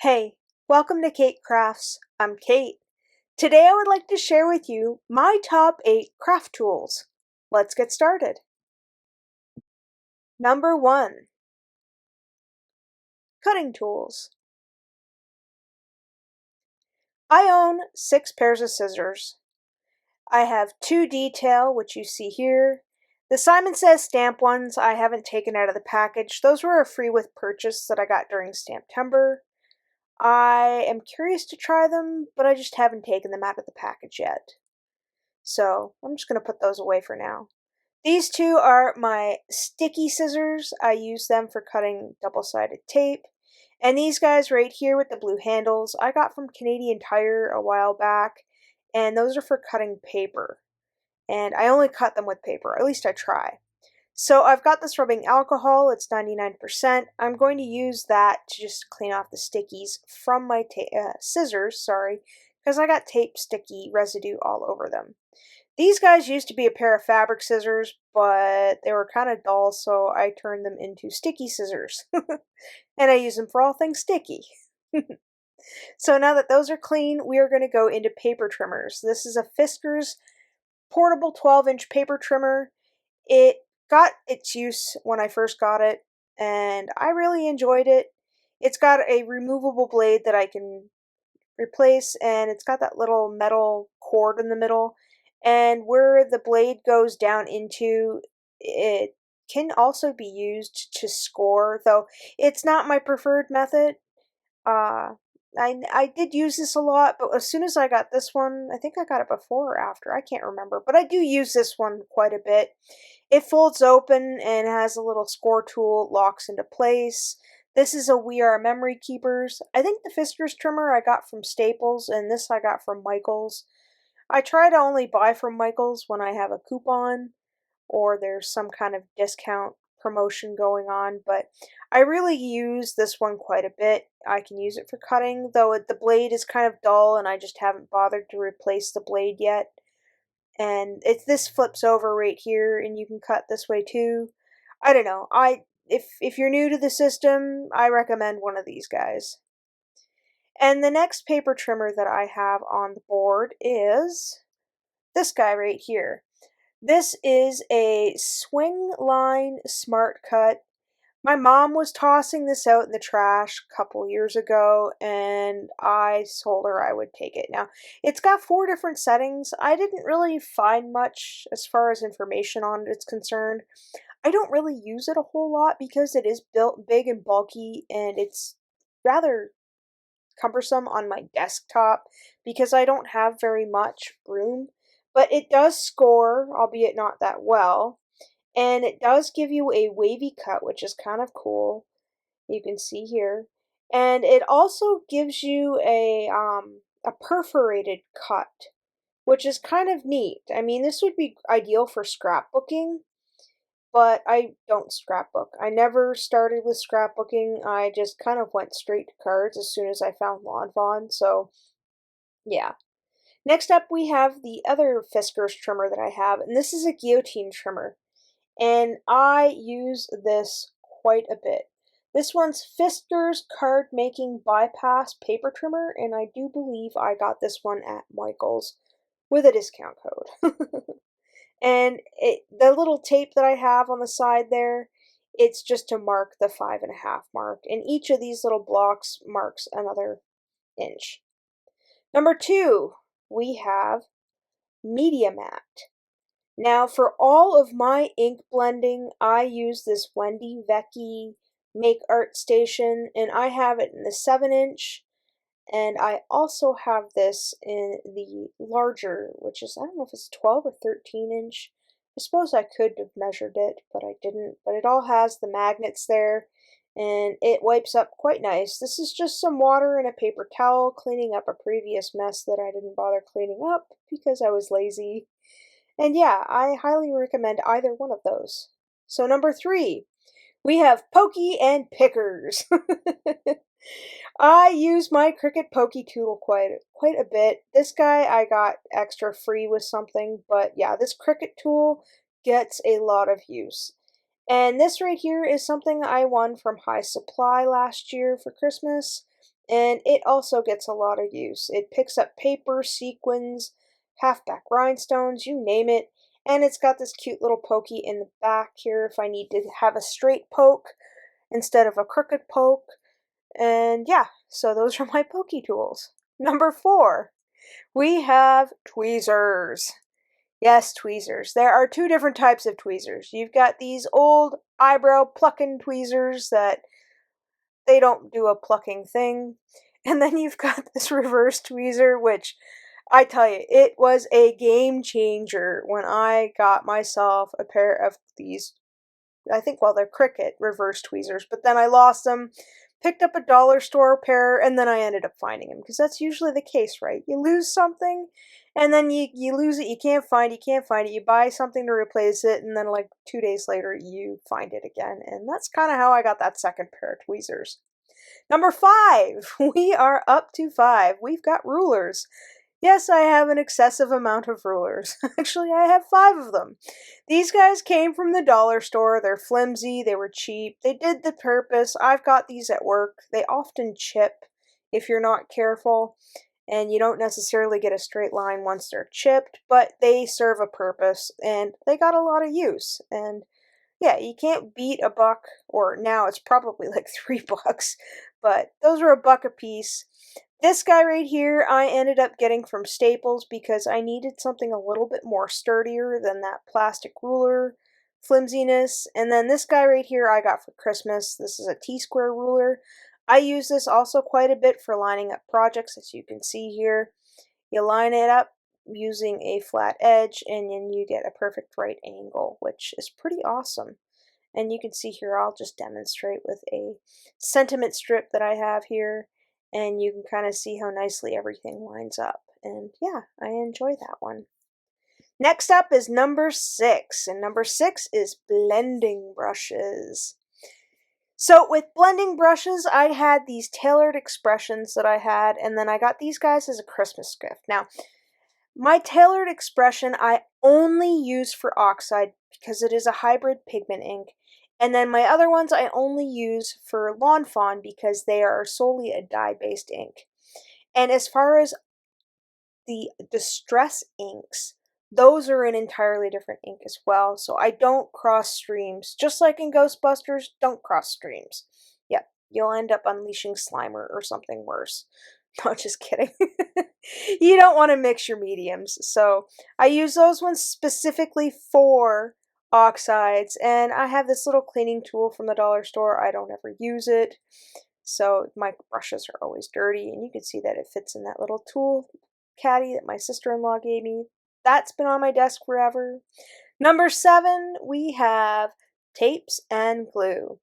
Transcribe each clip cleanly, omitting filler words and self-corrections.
Hey, welcome to Kate Crafts. I'm Kate. Today I would like to share with you my top 8 craft tools. Let's get started. Number 1. Cutting tools. I own 6 pairs of scissors. I have 2 detail, which you see here. The Simon Says stamp ones I haven't taken out of the package. Those were a free with purchase that I got during Stamptember. I am curious to try them, but I just haven't taken them out of the package yet. So I'm just going to put those away for now. These 2 are my sticky scissors. I use them for cutting double-sided tape. And these guys right here with the blue handles, I got from Canadian Tire a while back. And those are for cutting paper. And I only cut them with paper, at least I try. So I've got this rubbing alcohol, it's 99%. I'm going to use that to just clean off the stickies from my scissors, because I got tape sticky residue all over them. These guys used to be a pair of fabric scissors, but they were kind of dull, so I turned them into sticky scissors. And I use them for all things sticky. So now that those are clean, we are going to go into paper trimmers. This is a Fiskars portable 12-inch paper trimmer. It got its use when I first got it, and I really enjoyed it. It's got a removable blade that I can replace, and it's got that little metal cord in the middle. And where the blade goes down into, it can also be used to score, though it's not my preferred method. I did use this a lot, but as soon as I got this one, I think I got it before or after, I can't remember, but I do use this one quite a bit. It folds open and has a little score tool, locks into place. This is a We Are Memory Keepers. I think the Fiskars trimmer I got from Staples, and this I got from Micheals. I try to only buy from Micheals when I have a coupon or there's some kind of discount promotion going on, but I really use this one quite a bit. I can use it for cutting, though the blade is kind of dull and I just haven't bothered to replace the blade yet. And this flips over right here and you can cut this way too. I don't know. If you're new to the system, I recommend one of these guys. And the next paper trimmer that I have on the board is this guy right here. This is a Swingline Smart Cut. My mom was tossing this out in the trash a couple years ago, and I told her I would take it. Now, it's got 4 different settings. I didn't really find much as far as information on it is concerned. I don't really use it a whole lot because it is built big and bulky, and it's rather cumbersome on my desktop because I don't have very much room. But it does score, albeit not that well. And it does give you a wavy cut, which is kind of cool. You can see here. And it also gives you a perforated cut, which is kind of neat. I mean, this would be ideal for scrapbooking, but I don't scrapbook. I never started with scrapbooking. I just kind of went straight to cards as soon as I found Lawn Fawn, so yeah. Next up, we have the other Fiskars trimmer that I have, and this is a guillotine trimmer. And I use this quite a bit. This one's Fiskars Card Making Bypass Paper Trimmer, and I do believe I got this one at Michael's with a discount code. And the little tape that I have on the side there, it's just to mark the 5.5 mark, and each of these little blocks marks another inch. Number 2, we have Media Mat. Now, for all of my ink blending, I use this Wendy Vecchi Make Art Station, and I have it in the 7-inch, and I also have this in the larger, which is, I don't know if it's 12 or 13-inch. I suppose I could have measured it, but I didn't. But it all has the magnets there, and it wipes up quite nice. This is just some water and a paper towel cleaning up a previous mess that I didn't bother cleaning up because I was lazy. And yeah, I highly recommend either one of those. So number 3, we have Pokey and Pickers. I use my Cricut Pokey tool quite a bit. This guy I got extra free with something, but yeah, this Cricut tool gets a lot of use. And this right here is something I won from High Supply last year for Christmas. and it also gets a lot of use. It picks up paper, sequins, halfback rhinestones, you name it, and it's got this cute little pokey in the back here if I need to have a straight poke instead of a crooked poke. And yeah, so those are my pokey tools. Number 4, we have tweezers. Yes, tweezers. There are 2 different types of tweezers. You've got these old eyebrow plucking tweezers that they don't do a plucking thing. And then you've got this reverse tweezer, which I tell you, it was a game changer when I got myself a pair of these. I think, well, they're Cricut reverse tweezers, but then I lost them, picked up a dollar store pair, and then I ended up finding them, because that's usually the case, right? You lose something, and then you lose it, you can't find it, you buy something to replace it, and then like 2 days later, you find it again, and that's kind of how I got that second pair of tweezers. Number 5, we are up to 5. We've got rulers. Yes, I have an excessive amount of rulers. Actually, I have 5 of them. These guys came from the dollar store. They're flimsy, they were cheap, they did the purpose. I've got these at work. They often chip if you're not careful, and you don't necessarily get a straight line once they're chipped, but they serve a purpose, and they got a lot of use. And yeah, you can't beat a buck, or now it's probably like $3, but those are $1 a piece. This guy right here, I ended up getting from Staples because I needed something a little bit more sturdier than that plastic ruler flimsiness. And then this guy right here I got for Christmas. This is a T-square ruler. I use this also quite a bit for lining up projects, as you can see here. You line it up using a flat edge, and then you get a perfect right angle, which is pretty awesome. And you can see here, I'll just demonstrate with a sentiment strip that I have here, and you can kind of see how nicely everything lines up. And yeah, I enjoy that one. Next up is number 6, and number 6 is blending brushes. So with blending brushes, I had these tailored expressions that I had, and then I got these guys as a Christmas gift. Now, my tailored expression I only use for oxide because it is a hybrid pigment ink, and then my other ones I only use for Lawn Fawn because they are solely a dye-based ink. And as far as the distress inks, those are an entirely different ink as well, so I don't cross streams. Just like in Ghostbusters, don't cross streams. Yep, you'll end up unleashing Slimer or something worse. No, just kidding. You don't want to mix your mediums. So I use those ones specifically for oxides, and I have this little cleaning tool from the dollar store. I don't ever use it, so my brushes are always dirty, and you can see that it fits in that little tool caddy that my sister-in-law gave me. That's been on my desk forever. Number 7, we have tapes and glue.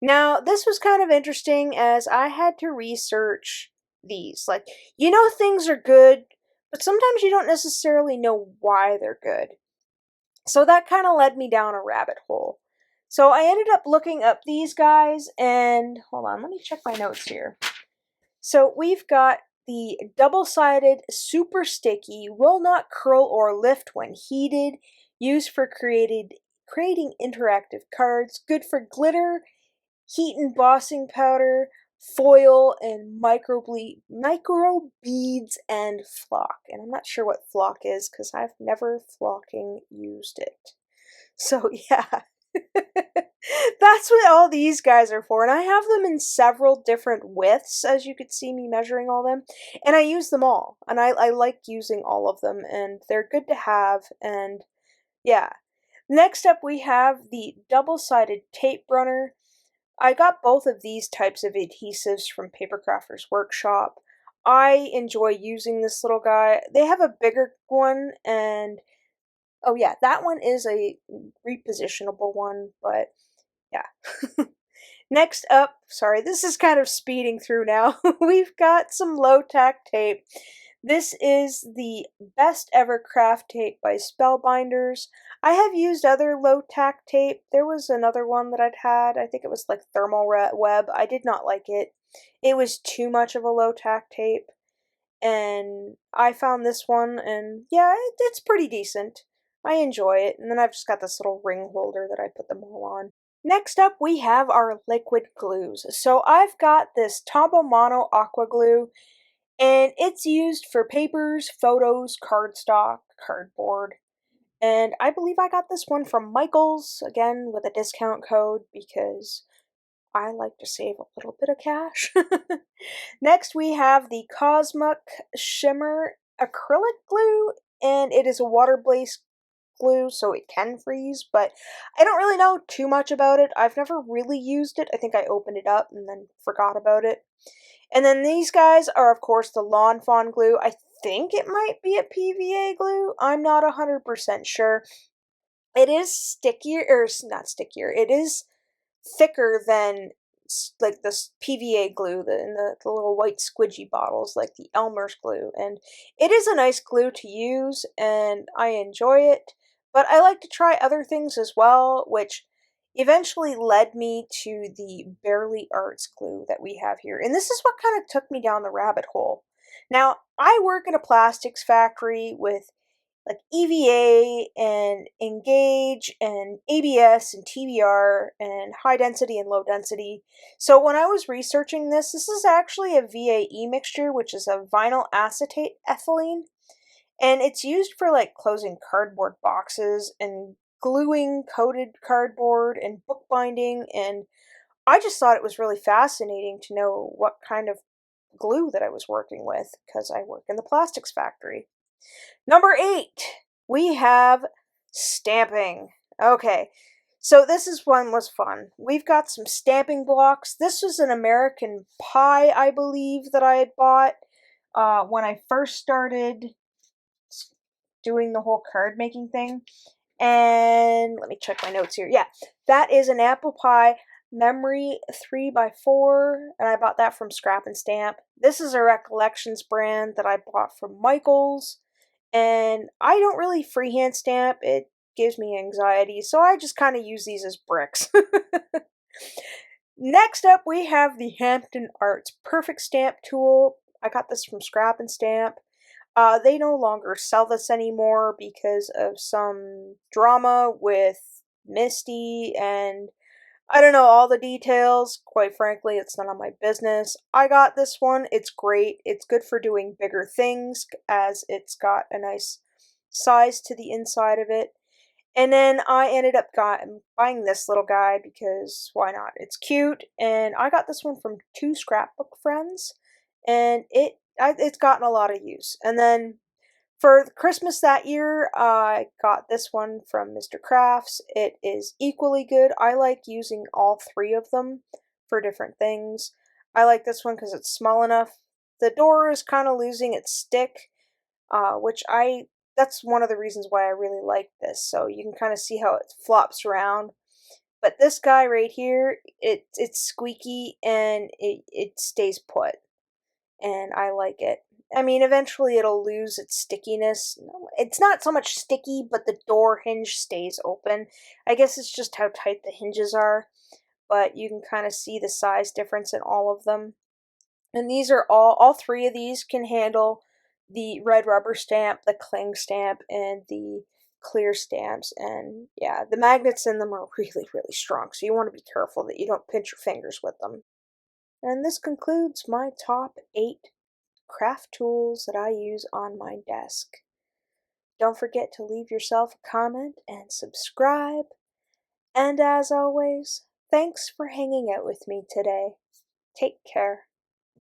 Now, this was kind of interesting as I had to research these. Like, you know things are good, but sometimes you don't necessarily know why they're good. So that kind of led me down a rabbit hole. So I ended up looking up these guys, and hold on, let me check my notes here. So we've got the double-sided, super sticky, will not curl or lift when heated, used for creating interactive cards, good for glitter, heat embossing powder, foil, and micro beads and flock. And I'm not sure what flock is because I've never flocking used it. So yeah, that's what all these guys are for. And I have them in several different widths, as you could see me measuring all them. And I use them all. And I like using all of them. And they're good to have. And yeah. Next up we have the double-sided tape runner. I got both of these types of adhesives from Papercrafters Workshop. I enjoy using this little guy. They have a bigger one, and oh yeah, that one is a repositionable one, but yeah. Next up, sorry, this is kind of speeding through now. We've got some low-tack tape. This is the Best Ever Craft Tape by Spellbinders. I have used other low-tack tape. There was another one that I'd had. I think it was like thermal web. I did not like it. It was too much of a low-tack tape. And I found this one, and yeah, it's pretty decent. I enjoy it. And then I've just got this little ring holder that I put them all on. Next up, we have our liquid glues. So I've got this Tombo Mono Aqua Glue, and it's used for papers, photos, cardstock, cardboard. And I believe I got this one from Micheals, again with a discount code because I like to save a little bit of cash. Next, we have the Cosmic Shimmer acrylic glue, and it is a water-based glue, so it can freeze, but I don't really know too much about it. I've never really used it. I think I opened it up and then forgot about it. And then these guys are, of course, the Lawn Fawn glue. I think it might be a PVA glue. I'm not 100% sure. It is stickier, or not stickier, it is thicker than like this PVA glue in the little white squidgy bottles, like the Elmer's glue. And it is a nice glue to use, and I enjoy it. But I like to try other things as well, which eventually led me to the Barely Arts glue that we have here. And this is what kind of took me down the rabbit hole. Now, I work in a plastics factory with like EVA and Engage and ABS and TBR and high density and low density. So when I was researching this, this is actually a VAE mixture, which is a vinyl acetate ethylene, and it's used for like closing cardboard boxes and gluing coated cardboard and bookbinding. And I just thought it was really fascinating to know what kind of glue that I was working with because I work in the plastics factory. Number 8, we have stamping. Okay, so this is one was fun. We've got some stamping blocks. This was an American Pie, I believe, that I had bought when I first started doing the whole card making thing. And let me check my notes here. Yeah, that is an apple pie memory 3x4, and I bought that from Scrap and Stamp. This is a Recollections brand that I bought from Micheals, and I don't really freehand stamp. It gives me anxiety, so I just kind of use these as bricks. Next up, we have the Hampton Arts Perfect Stamp Tool. I got this from Scrap and Stamp. They no longer sell this anymore because of some drama with Misty, and I don't know all the details. Quite frankly, it's none of my business. I got this one. It's great. It's good for doing bigger things as it's got a nice size to the inside of it. And then I ended up buying this little guy because why not? It's cute, and I got this one from 2 scrapbook friends, and it's gotten a lot of use. And then for Christmas that year, I got this one from Mr. Crafts. It is equally good. I like using all 3 of them for different things. I like this one because it's small enough. The door is kind of losing its stick, that's one of the reasons why I really like this. So you can kind of see how it flops around. But this guy right here, it's squeaky and it stays put. And I like it. I mean, eventually it'll lose its stickiness. It's not so much sticky, but the door hinge stays open. I guess it's just how tight the hinges are. But you can kind of see the size difference in all of them. And these are all 3 of these can handle the red rubber stamp, the cling stamp, and the clear stamps. And yeah, the magnets in them are really, really strong, so you want to be careful that you don't pinch your fingers with them. And this concludes my top 8 craft tools that I use on my desk. Don't forget to leave yourself a comment and subscribe. And as always, thanks for hanging out with me today. Take care.